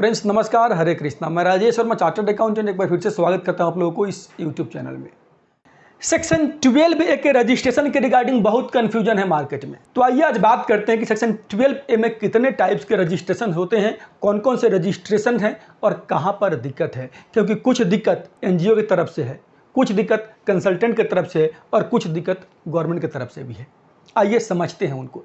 Friends नमस्कार, हरे कृष्णा। मैं राजेश और मैं चार्टर्ड अकाउंटेंट एक बार फिर से स्वागत करता हूं आप लोगों को इस यूट्यूब चैनल में। सेक्शन 12A के रजिस्ट्रेशन के रिगार्डिंग बहुत कंफ्यूजन है मार्केट में। तो आइए आज बात करते हैं कि सेक्शन 12A में कितने टाइप्स के रजिस्ट्रेशन होते हैं, कौन कौन से रजिस्ट्रेशन हैं और कहां पर दिक्कत है। क्योंकि कुछ दिक्कत एनजीओ की तरफ से है, कुछ दिक्कत कंसल्टेंट की तरफ से है और कुछ दिक्कत गवर्नमेंट की तरफ से भी है। आइए समझते हैं उनको।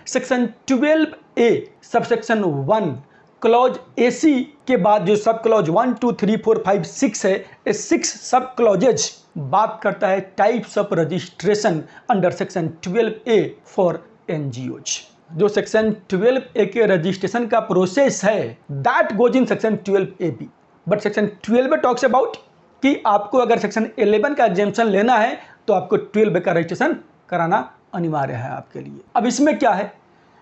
Section 12A subsection 1 clause AC के बाद जो सब क्लॉज 1, 2, 3, 4, 5, 6 है, ये 6 सब क्लॉजेज बात करता है types of registration under section 12A for NGOs। जो सेक्शन 12A के रजिस्ट्रेशन का प्रोसेस है that goes in section 12AB, but section 12A talks about कि आपको अगर सेक्शन 11 का एग्जेम्पशन लेना है तो आपको 12A का रजिस्ट्रेशन कराना अनिवार्य है आपके लिए। अब इसमें क्या है,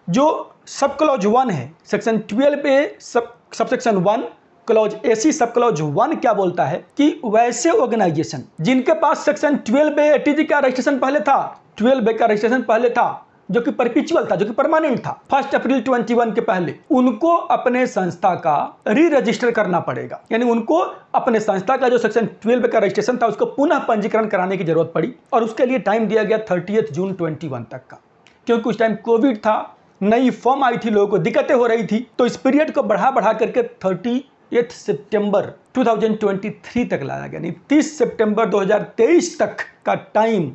जो सब क्लॉज 1 है section 12A subsection 1 clause AC sub clause 1 क्या बोलता है कि वैसे ऑर्गेनाइजेशन जिनके पास सेक्शन 12A ATG का रजिस्ट्रेशन पहले था, 12A का रजिस्ट्रेशन पहले था, जो कि परपिचुअल था, जो कि परमानेंट था 1 अप्रैल 21 के पहले, उनको अपने संस्था का री रजिस्टर करना पड़ेगा। यानी उनको अपने संस्था का जो सेक्शन 12A का रजिस्ट्रेशन था उसको पुनः पंजीकरण कराने की जरूरत पड़ी और उसके लिए टाइम दिया गया 30 जून 21 तक का। क्योंकि उस टाइम कोविड था, नई फॉर्म आई थी, लोगों को दिक्कतें हो रही थी, तो इस पीरियड को बढ़ा करके 30 सितंबर 2023 तक लाया गया। नहीं, 30 सितंबर 2023 तक का टाइम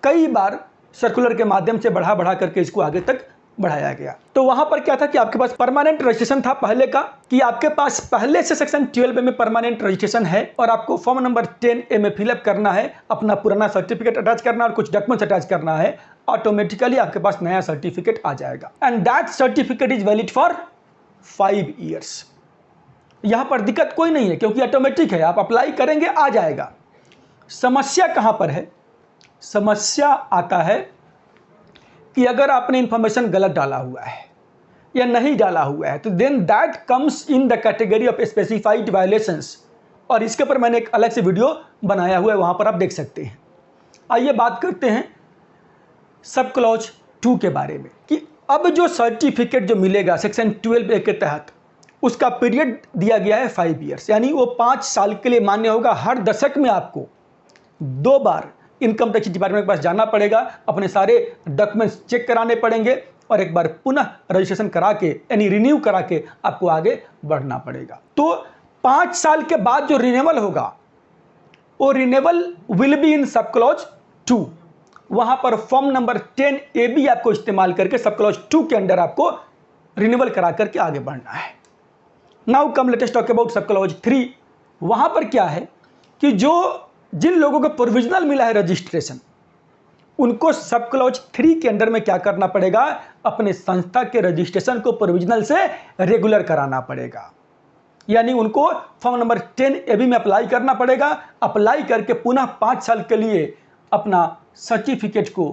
कई बार सर्कुलर के माध्यम से बढ़ा करके इसको आगे तक बढ़ाया गया। तो वहां पर क्या था कि आपके पास परमानेंट रजिस्ट्रेशन था पहले का, कि आपके पास पहले से सेक्शन 12A में परमानेंट रजिस्ट्रेशन है और आपको फॉर्म नंबर 10A में फिलअप करना है, अपना पुराना सर्टिफिकेट अटैच करना और कुछ डॉक्यूमेंट्स अटैच करना है, ऑटोमेटिकली आपके पास नया सर्टिफिकेट आ जाएगा and that certificate is valid for 5 years. यहां पर दिक्कत कोई नहीं है क्योंकि ऑटोमेटिक है, आप अप्लाई करेंगे आ जाएगा। समस्या कहां पर है? समस्या आता है कि अगर आपने इंफॉर्मेशन गलत डाला हुआ है या नहीं डाला हुआ है तो then that comes in the category of specified violations, और इसके ऊपर मैंने एक अलग से वीडियो बनाया हुआ है, वहां पर आप देख सकते हैं। आइए बात करते हैं सब क्लॉज 2 के बारे में कि अब जो सर्टिफिकेट जो मिलेगा सेक्शन 12A के तहत उसका पीरियड दिया गया है 5 ईयर्स, यानी वो 5 साल के लिए मान्य होगा। हर दशक में आपको 2 बार इनकम टैक्स डिपार्टमेंट के पास जाना पड़ेगा, अपने सारे डॉक्यूमेंट्स चेक कराने पड़ेंगे और एक बार पुनः रजिस्ट्रेशन करा के यानी रिन्यू करा के आपको आगे बढ़ना पड़ेगा। तो 5 साल के बाद जो रिन्यूअल होगा वो renewal will be in sub clause 2। वहां पर फॉर्म नंबर 10AB आपको इस्तेमाल करके सब क्लॉज 2 के अंडर आपको रिन्यूअल करा करके आगे बढ़ना है। Now come latest talk about sub clause 3। वहां पर क्या है कि जिन लोगों को प्रोविजनल मिला है रजिस्ट्रेशन, उनको सब क्लॉज 3 के अंडर में क्या करना पड़ेगा, अपने संस्था के रजिस्ट्रेशन को प्रोविजनल से रेगुलर कराना पड़ेगा। यानी उनको फॉर्म नंबर 10AB में अप्लाई करना पड़ेगा। अप्लाई करके पुनः 5 साल के लिए अपना सर्टिफिकेट को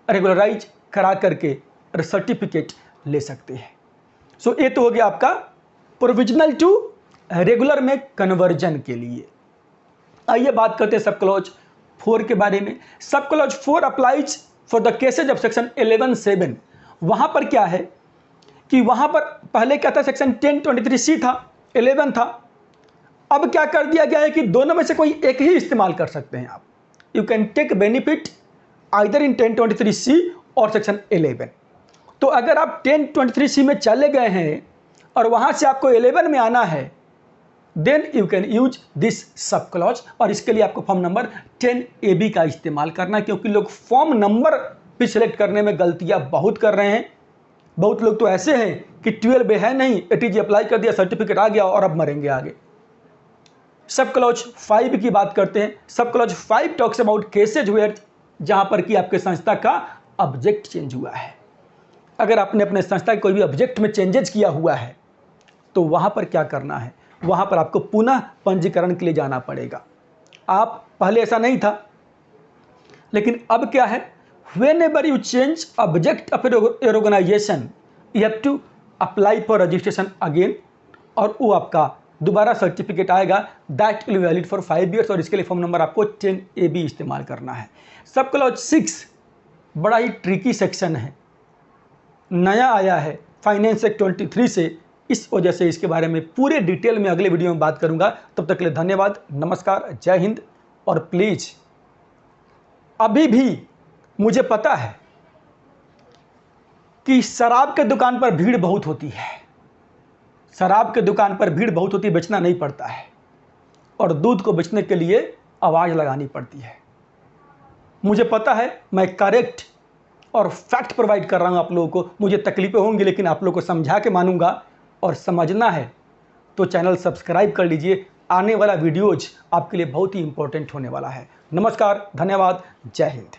रेगुलराइज करा करके सर्टिफिकेट ले सकते हैं। सो ये तो हो गया आपका प्रोविजनल टू रेगुलर में कन्वर्जन के लिए। आइए बात करते हैं सब क्लॉज 4 के बारे में। Sub clause 4 applies for the cases of section 11(7). वहां पर क्या है कि वहां पर पहले क्या था, सेक्शन 1023C था, 11 था। अब क्या कर दिया गया है कि दोनों में से कोई एक ही इस्तेमाल कर सकते हैं आप। You can take benefit either in 1023C और सेक्शन 11। तो अगर आप 1023C में चले गए हैं और वहां से आपको 11 में आना है, then you can use this sub clause, और इसके लिए आपको फॉर्म नंबर 10AB का इस्तेमाल करना है। क्योंकि लोग फॉर्म नंबर भी सिलेक्ट करने में गलतियां बहुत कर रहे हैं। बहुत लोग तो ऐसे हैं कि 12A है नहीं, ATG अप्लाई कर दिया, सर्टिफिकेट आ गया और अब मरेंगे आगे। सब क्लॉज 5 की बात करते हैं। Sub clause 5 talks about cases where, जहां पर कि आपके संस्था का ऑब्जेक्ट चेंज हुआ है। अगर आपने अपने संस्था के कोई भी ऑब्जेक्ट में चेंजेस किया हुआ है तो वहां पर क्या करना है, वहां पर आपको पुनः पंजीकरण के लिए जाना पड़ेगा। आप पहले ऐसा नहीं था, लेकिन अब क्या है, whenever you change object of your organization you have to apply for registration again और वो आपका दोबारा सर्टिफिकेट आएगा that will valid for 5 years और इसके लिए फॉर्म नंबर आपको 10AB इस्तेमाल करना है। सब क्लॉज 6 बड़ा ही ट्रिकी सेक्शन है, नया आया है फाइनेंस एक्ट 23 से, इस वजह से इसके बारे में पूरे डिटेल में अगले वीडियो में बात करूंगा। तब तक के लिए धन्यवाद, नमस्कार, जय हिंद। और प्लीज़ अभी भी मुझे पता है कि शराब के दुकान पर भीड़ बहुत होती है, शराब के दुकान पर भीड़ बहुत होती है, बेचना नहीं पड़ता है और दूध को बेचने के लिए आवाज़ लगानी पड़ती है। मुझे पता है मैं करेक्ट और फैक्ट प्रोवाइड कर रहा हूँ आप लोगों को, मुझे तकलीफ़ें होंगी लेकिन आप लोगों को समझा के मानूंगा। और समझना है तो चैनल सब्सक्राइब कर लीजिए, आने वाला वीडियोज आपके लिए बहुत ही इंपॉर्टेंट होने वाला है। नमस्कार, धन्यवाद, जय हिंद।